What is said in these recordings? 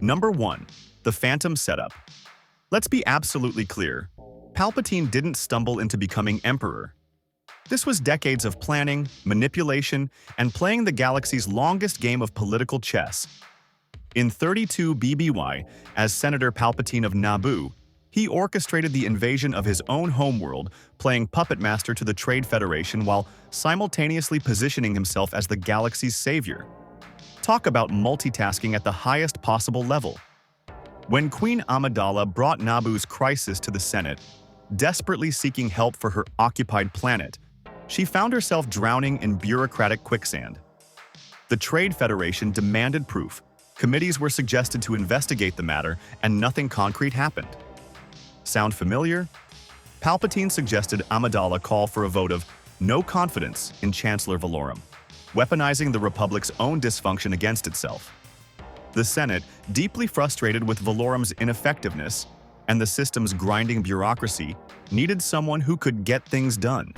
Number 1. The Phantom Setup. Let's be absolutely clear. Palpatine didn't stumble into becoming Emperor. This was decades of planning, manipulation, and playing the galaxy's longest game of political chess. In 32 BBY, as Senator Palpatine of Naboo, he orchestrated the invasion of his own homeworld, playing puppet master to the Trade Federation while simultaneously positioning himself as the galaxy's savior. Talk about multitasking at the highest possible level. When Queen Amidala brought Naboo's crisis to the Senate, desperately seeking help for her occupied planet, she found herself drowning in bureaucratic quicksand. The Trade Federation demanded proof, committees were suggested to investigate the matter, and nothing concrete happened. Sound familiar? Palpatine suggested Amidala call for a vote of no confidence in Chancellor Valorum, weaponizing the Republic's own dysfunction against itself. The Senate, deeply frustrated with Valorum's ineffectiveness and the system's grinding bureaucracy, needed someone who could get things done.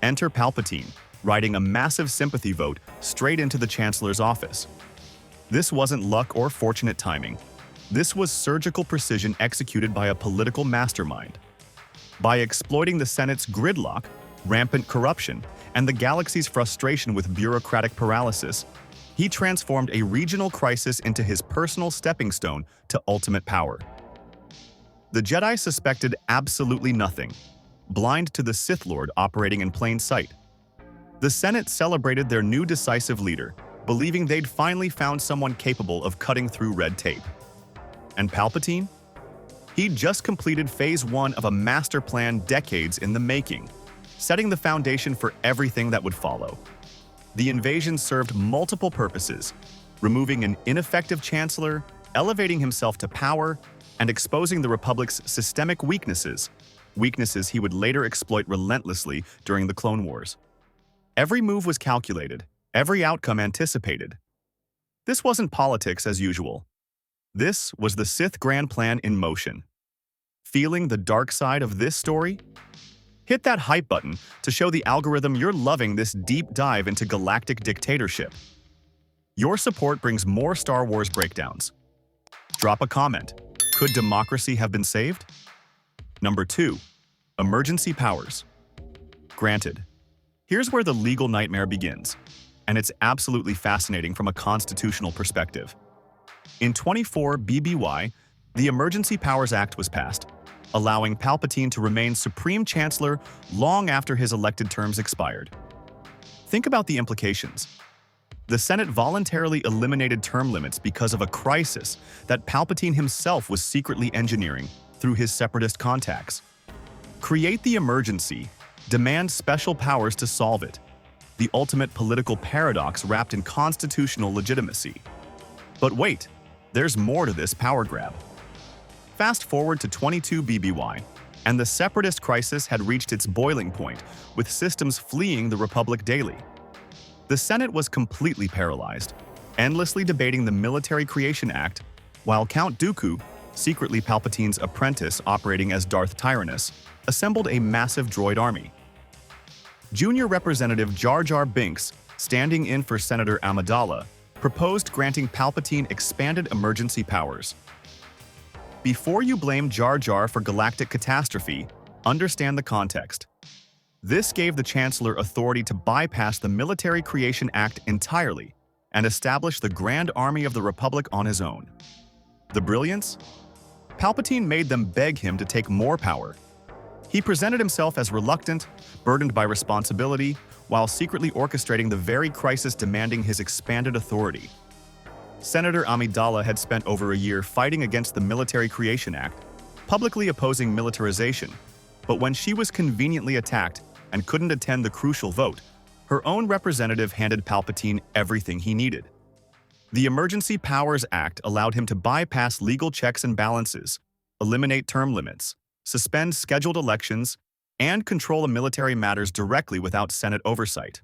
Enter Palpatine, riding a massive sympathy vote straight into the Chancellor's office. This wasn't luck or fortunate timing. This was surgical precision executed by a political mastermind. By exploiting the Senate's gridlock, rampant corruption, and the galaxy's frustration with bureaucratic paralysis, he transformed a regional crisis into his personal stepping stone to ultimate power. The Jedi suspected absolutely nothing, blind to the Sith Lord operating in plain sight. The Senate celebrated their new decisive leader, believing they'd finally found someone capable of cutting through red tape. And Palpatine? He'd just completed Phase 1 of a master plan decades in the making, setting the foundation for everything that would follow. The invasion served multiple purposes, removing an ineffective chancellor, elevating himself to power, and exposing the Republic's systemic weaknesses he would later exploit relentlessly during the Clone Wars. Every move was calculated, every outcome anticipated. This wasn't politics as usual. This was the Sith Grand Plan in motion. Feeling the dark side of this story? Hit that hype button to show the algorithm you're loving this deep dive into galactic dictatorship. Your support brings more Star Wars breakdowns. Drop a comment. Could democracy have been saved? Number 2. Emergency powers. Granted, here's where the legal nightmare begins, and it's absolutely fascinating from a constitutional perspective. In 24 BBY, the Emergency Powers Act was passed, allowing Palpatine to remain Supreme Chancellor long after his elected terms expired. Think about the implications. The Senate voluntarily eliminated term limits because of a crisis that Palpatine himself was secretly engineering through his separatist contacts. Create the emergency, demand special powers to solve it. The ultimate political paradox wrapped in constitutional legitimacy. But wait, there's more to this power grab. Fast forward to 22 BBY, and the separatist crisis had reached its boiling point, with systems fleeing the Republic daily. The Senate was completely paralyzed, endlessly debating the Military Creation Act, while Count Dooku, secretly Palpatine's apprentice operating as Darth Tyrannus, assembled a massive droid army. Junior Representative Jar Jar Binks, standing in for Senator Amidala, proposed granting Palpatine expanded emergency powers. Before you blame Jar Jar for galactic catastrophe, understand the context. This gave the Chancellor authority to bypass the Military Creation Act entirely and establish the Grand Army of the Republic on his own. The brilliance? Palpatine made them beg him to take more power. He presented himself as reluctant, burdened by responsibility, while secretly orchestrating the very crisis demanding his expanded authority. Senator Amidala had spent over a year fighting against the Military Creation Act, publicly opposing militarization, but when she was conveniently attacked and couldn't attend the crucial vote, her own representative handed Palpatine everything he needed. The Emergency Powers Act allowed him to bypass legal checks and balances, eliminate term limits, suspend scheduled elections, and control military matters directly without Senate oversight.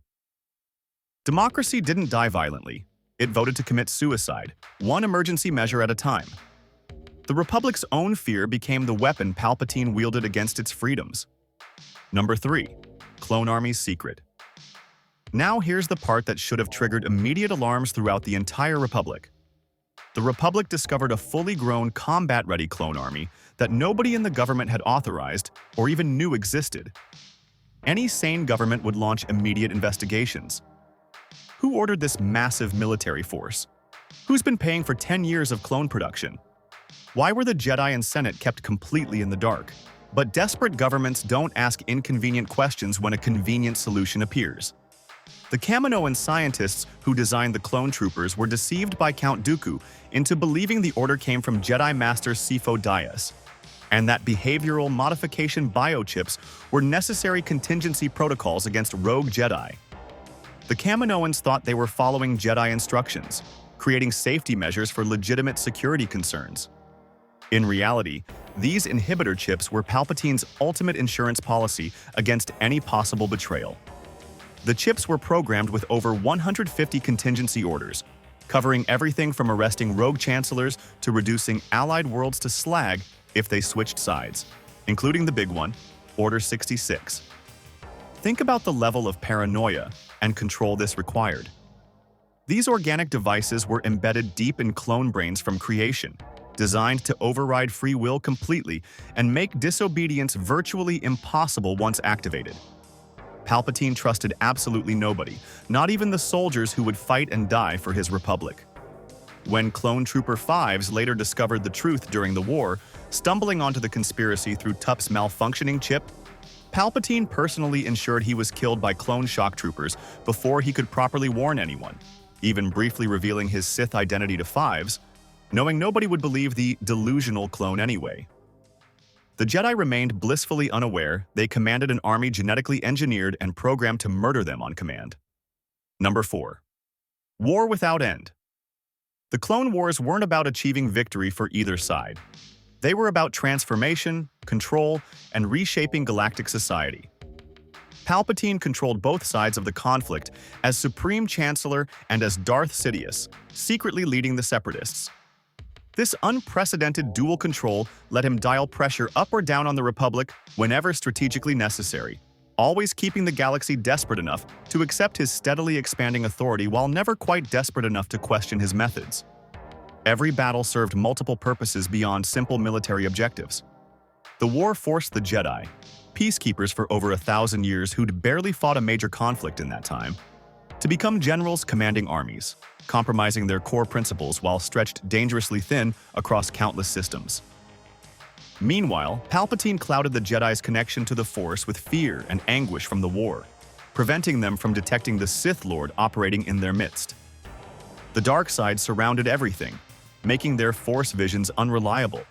Democracy didn't die violently. It voted to commit suicide, one emergency measure at a time. The Republic's own fear became the weapon Palpatine wielded against its freedoms. Number 3. Clone Army's secret. Now here's the part that should have triggered immediate alarms throughout the entire Republic. the Republic discovered a fully grown, combat-ready clone army that nobody in the government had authorized or even knew existed. Any sane government would launch immediate investigations. Who ordered this massive military force? Who's been paying for 10 years of clone production? Why were the Jedi and Senate kept completely in the dark? But desperate governments don't ask inconvenient questions when a convenient solution appears. The Kaminoan scientists who designed the clone troopers were deceived by Count Dooku into believing the order came from Jedi Master Sifo Dyas, and that behavioral modification biochips were necessary contingency protocols against rogue Jedi. The Kaminoans thought they were following Jedi instructions, creating safety measures for legitimate security concerns. In reality, these inhibitor chips were Palpatine's ultimate insurance policy against any possible betrayal. The chips were programmed with over 150 contingency orders, covering everything from arresting rogue chancellors to reducing allied worlds to slag if they switched sides, including the big one, Order 66. Think about the level of paranoia and control this required. These organic devices were embedded deep in clone brains from creation, designed to override free will completely and make disobedience virtually impossible once activated. Palpatine trusted absolutely nobody, not even the soldiers who would fight and die for his republic. When Clone Trooper 5s later discovered the truth during the war, stumbling onto the conspiracy through Tup's malfunctioning chip, Palpatine personally ensured he was killed by clone shock troopers before he could properly warn anyone, even briefly revealing his Sith identity to 5s, knowing nobody would believe the delusional clone anyway. The Jedi remained blissfully unaware they commanded an army genetically engineered and programmed to murder them on command. Number 4. War without end. The Clone Wars weren't about achieving victory for either side. They were about transformation, control, and reshaping galactic society. Palpatine controlled both sides of the conflict as Supreme Chancellor and as Darth Sidious, secretly leading the Separatists. This unprecedented dual control let him dial pressure up or down on the Republic whenever strategically necessary, always keeping the galaxy desperate enough to accept his steadily expanding authority while never quite desperate enough to question his methods. Every battle served multiple purposes beyond simple military objectives. The war forced the Jedi, peacekeepers for over 1,000 years who'd barely fought a major conflict in that time, to become generals commanding armies, compromising their core principles while stretched dangerously thin across countless systems. Meanwhile, Palpatine clouded the Jedi's connection to the Force with fear and anguish from the war, preventing them from detecting the Sith Lord operating in their midst. The dark side surrounded everything, making their Force visions unreliable,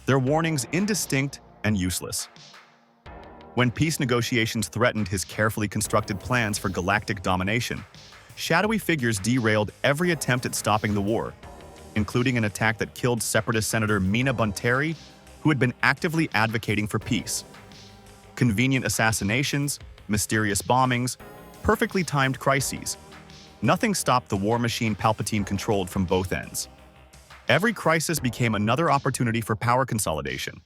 their warnings indistinct and useless. When peace negotiations threatened his carefully constructed plans for galactic domination, shadowy figures derailed every attempt at stopping the war, including an attack that killed Separatist Senator Mina Bonteri, who had been actively advocating for peace. Convenient assassinations, mysterious bombings, perfectly timed crises. Nothing stopped the war machine Palpatine controlled from both ends. Every crisis became another opportunity for power consolidation.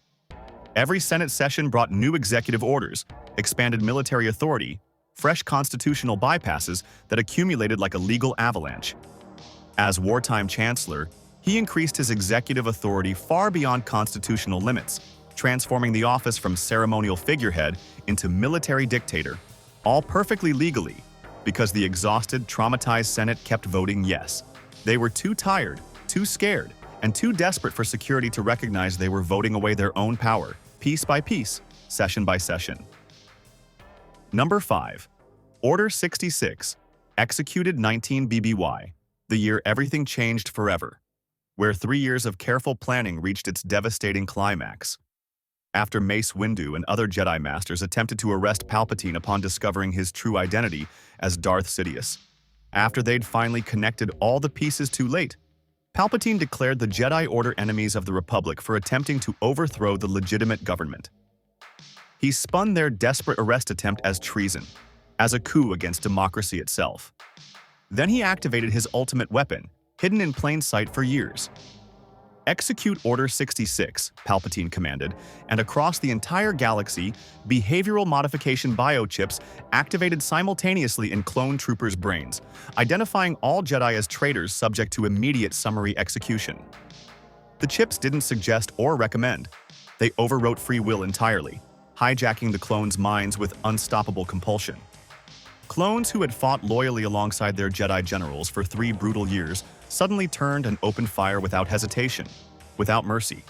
Every Senate session brought new executive orders, expanded military authority, fresh constitutional bypasses that accumulated like a legal avalanche. As wartime chancellor, he increased his executive authority far beyond constitutional limits, transforming the office from ceremonial figurehead into military dictator, all perfectly legally, because the exhausted, traumatized Senate kept voting yes. They were too tired, too scared, and too desperate for security to recognize they were voting away their own power, piece by piece, session by session. Number 5. Order 66, executed 19 BBY, the year everything changed forever, where 3 years of careful planning reached its devastating climax. After Mace Windu and other Jedi Masters attempted to arrest Palpatine upon discovering his true identity as Darth Sidious. After they'd finally connected all the pieces too late, Palpatine declared the Jedi Order enemies of the Republic for attempting to overthrow the legitimate government. He spun their desperate arrest attempt as treason, as a coup against democracy itself. Then he activated his ultimate weapon, hidden in plain sight for years. Execute Order 66, Palpatine commanded, and across the entire galaxy, behavioral modification biochips activated simultaneously in clone troopers' brains, identifying all Jedi as traitors subject to immediate summary execution. The chips didn't suggest or recommend. They overwrote free will entirely, hijacking the clones' minds with unstoppable compulsion. Clones who had fought loyally alongside their Jedi generals for 3 brutal years suddenly turned and opened fire without hesitation, without mercy.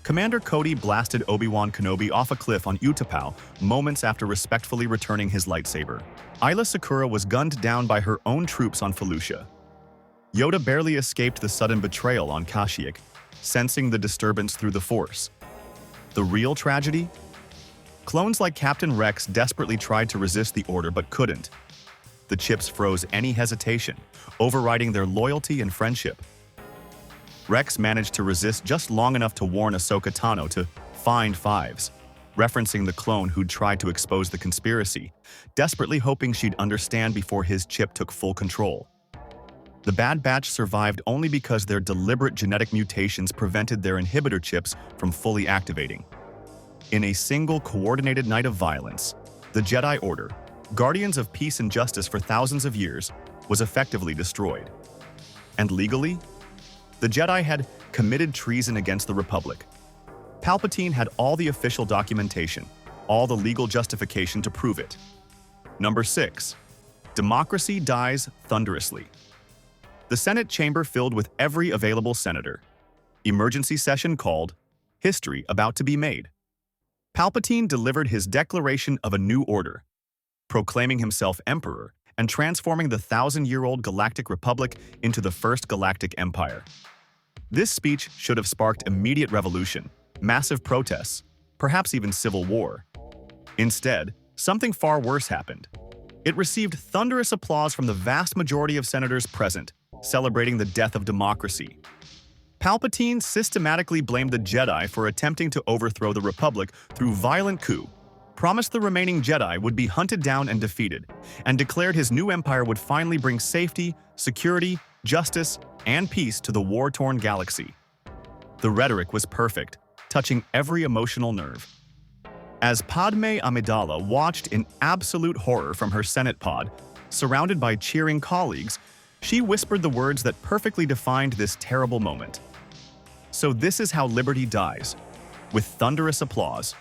Commander Cody blasted Obi-Wan Kenobi off a cliff on Utapau moments after respectfully returning his lightsaber. Aayla Secura was gunned down by her own troops on Felucia. Yoda barely escaped the sudden betrayal on Kashyyyk, sensing the disturbance through the Force. The real tragedy? Clones like Captain Rex desperately tried to resist the Order but couldn't. The chips froze any hesitation, overriding their loyalty and friendship. Rex managed to resist just long enough to warn Ahsoka Tano to find Fives, referencing the clone who'd tried to expose the conspiracy, desperately hoping she'd understand before his chip took full control. The Bad Batch survived only because their deliberate genetic mutations prevented their inhibitor chips from fully activating. In a single coordinated night of violence, the Jedi Order, guardians of peace and justice for thousands of years, was effectively destroyed. And legally, the Jedi had committed treason against the Republic. Palpatine had all the official documentation, all the legal justification to prove it. Number 6. Democracy dies thunderously. The Senate chamber filled with every available senator. Emergency session called. History about to be made. Palpatine delivered his declaration of a new order, proclaiming himself Emperor and transforming the 1,000-year-old Galactic Republic into the First Galactic Empire. This speech should have sparked immediate revolution, massive protests, perhaps even civil war. Instead, something far worse happened. It received thunderous applause from the vast majority of senators present, celebrating the death of democracy. Palpatine systematically blamed the Jedi for attempting to overthrow the Republic through violent coup, promised the remaining Jedi would be hunted down and defeated, and declared his new empire would finally bring safety, security, justice, and peace to the war-torn galaxy. The rhetoric was perfect, touching every emotional nerve. As Padme Amidala watched in absolute horror from her Senate pod, surrounded by cheering colleagues, she whispered the words that perfectly defined this terrible moment. So this is how liberty dies, with thunderous applause.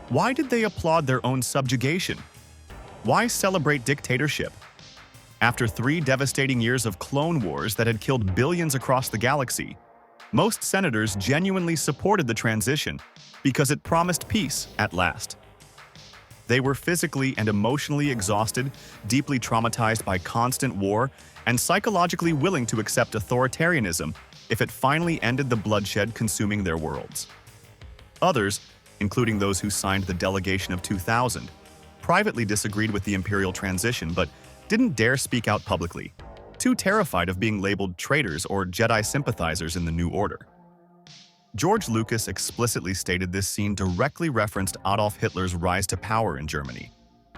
Why did they applaud their own subjugation? Why celebrate dictatorship? After 3 devastating years of clone wars that had killed billions across the galaxy, most senators genuinely supported the transition because it promised peace at last. They were physically and emotionally exhausted, deeply traumatized by constant war, and psychologically willing to accept authoritarianism if it finally ended the bloodshed consuming their worlds. Others, including those who signed the Delegation of 2000, privately disagreed with the Imperial transition but didn't dare speak out publicly, too terrified of being labeled traitors or Jedi sympathizers in the New Order. George Lucas explicitly stated this scene directly referenced Adolf Hitler's rise to power in Germany,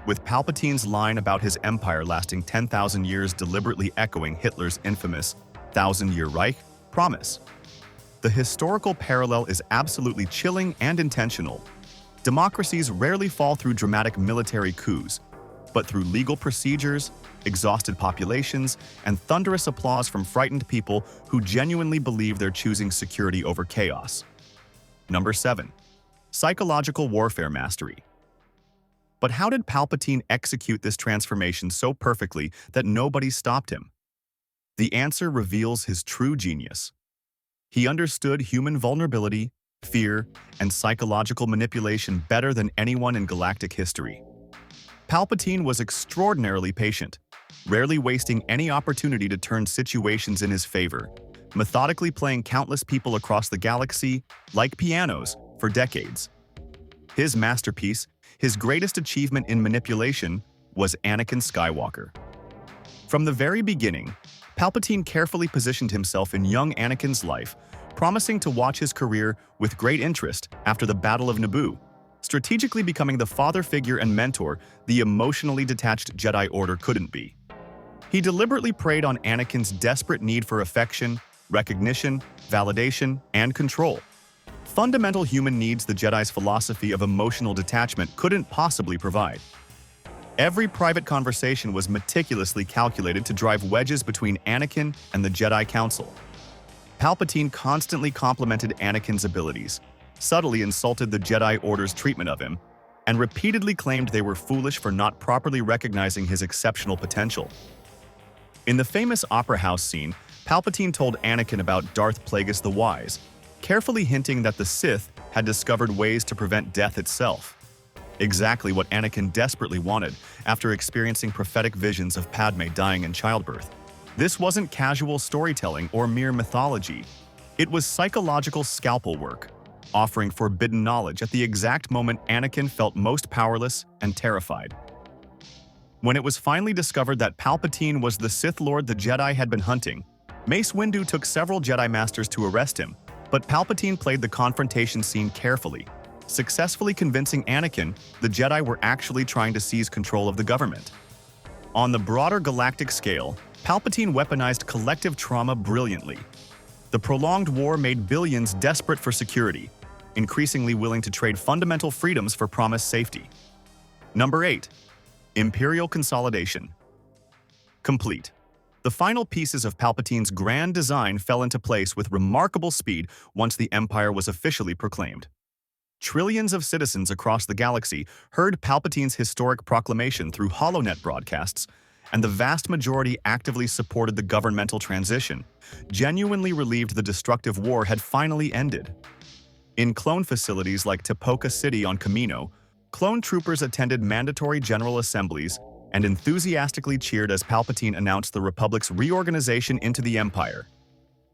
with Palpatine's line about his empire lasting 10,000 years deliberately echoing Hitler's infamous 1,000-year Reich promise. The historical parallel is absolutely chilling and intentional. Democracies rarely fall through dramatic military coups, but through legal procedures, exhausted populations, and thunderous applause from frightened people who genuinely believe they're choosing security over chaos. Number 7. Psychological warfare mastery. But how did Palpatine execute this transformation so perfectly that nobody stopped him? The answer reveals his true genius. He understood human vulnerability, fear, and psychological manipulation better than anyone in galactic history. Palpatine was extraordinarily patient, rarely wasting any opportunity to turn situations in his favor, methodically playing countless people across the galaxy, like pianos, for decades. His masterpiece, his greatest achievement in manipulation, was Anakin Skywalker. From the very beginning, Palpatine carefully positioned himself in young Anakin's life, promising to watch his career with great interest after the Battle of Naboo, strategically becoming the father figure and mentor the emotionally detached Jedi Order couldn't be. He deliberately preyed on Anakin's desperate need for affection, recognition, validation, and control. Fundamental human needs the Jedi's philosophy of emotional detachment couldn't possibly provide. Every private conversation was meticulously calculated to drive wedges between Anakin and the Jedi Council. Palpatine constantly complimented Anakin's abilities, subtly insulted the Jedi Order's treatment of him, and repeatedly claimed they were foolish for not properly recognizing his exceptional potential. In the famous Opera House scene, Palpatine told Anakin about Darth Plagueis the Wise, carefully hinting that the Sith had discovered ways to prevent death itself. Exactly what Anakin desperately wanted after experiencing prophetic visions of Padme dying in childbirth. This wasn't casual storytelling or mere mythology. It was psychological scalpel work, offering forbidden knowledge at the exact moment Anakin felt most powerless and terrified. When it was finally discovered that Palpatine was the Sith Lord the Jedi had been hunting, Mace Windu took several Jedi Masters to arrest him, but Palpatine played the confrontation scene carefully, successfully convincing Anakin the Jedi were actually trying to seize control of the government. On the broader galactic scale, Palpatine weaponized collective trauma brilliantly. The prolonged war made billions desperate for security, increasingly willing to trade fundamental freedoms for promised safety. Number 8. Imperial consolidation. Complete. The final pieces of Palpatine's grand design fell into place with remarkable speed once the Empire was officially proclaimed. Trillions of citizens across the galaxy heard Palpatine's historic proclamation through HoloNet broadcasts, and the vast majority actively supported the governmental transition, genuinely relieved the destructive war had finally ended. In clone facilities like Tipoca City on Camino, clone troopers attended mandatory general assemblies and enthusiastically cheered as Palpatine announced the Republic's reorganization into the Empire,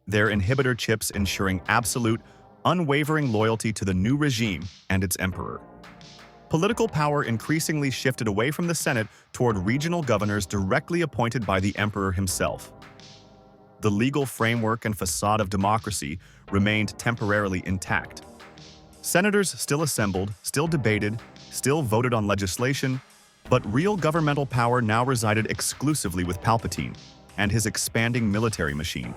their inhibitor chips ensuring absolute, unwavering loyalty to the new regime and its emperor. Political power increasingly shifted away from the Senate toward regional governors directly appointed by the emperor himself. The legal framework and facade of democracy remained temporarily intact. Senators still assembled, still debated, still voted on legislation, but real governmental power now resided exclusively with Palpatine and his expanding military machine.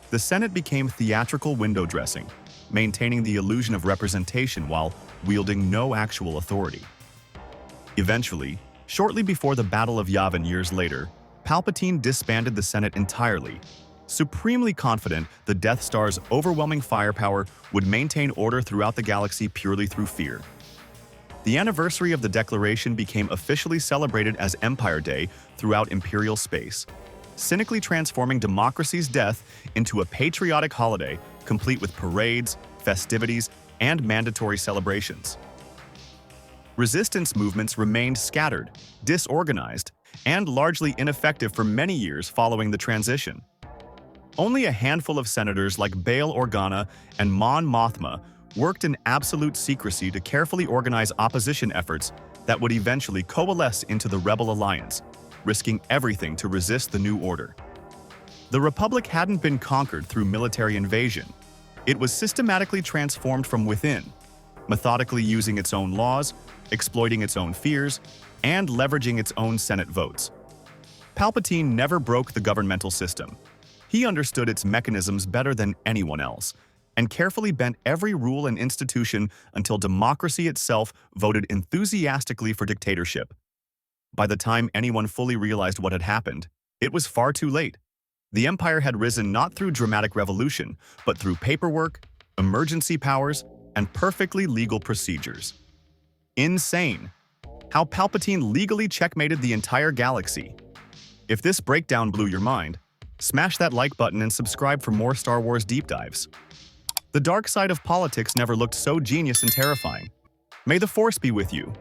The Senate became theatrical window dressing, maintaining the illusion of representation while wielding no actual authority. Eventually, shortly before the Battle of Yavin years later, Palpatine disbanded the Senate entirely, supremely confident the Death Star's overwhelming firepower would maintain order throughout the galaxy purely through fear. The anniversary of the Declaration became officially celebrated as Empire Day throughout Imperial space, cynically transforming democracy's death into a patriotic holiday complete with parades, festivities, and mandatory celebrations. Resistance movements remained scattered, disorganized, and largely ineffective for many years following the transition. Only a handful of senators like Bail Organa and Mon Mothma worked in absolute secrecy to carefully organize opposition efforts that would eventually coalesce into the Rebel Alliance, risking everything to resist the new order. The Republic hadn't been conquered through military invasion. It was systematically transformed from within, methodically using its own laws, exploiting its own fears, and leveraging its own Senate votes. Palpatine never broke the governmental system. He understood its mechanisms better than anyone else, and carefully bent every rule and institution until democracy itself voted enthusiastically for dictatorship. By the time anyone fully realized what had happened, it was far too late. The Empire had risen not through dramatic revolution, but through paperwork, emergency powers, and perfectly legal procedures. Insane. How Palpatine legally checkmated the entire galaxy. If this breakdown blew your mind, smash that like button and subscribe for more Star Wars deep dives. The dark side of politics never looked so genius and terrifying. May the Force be with you.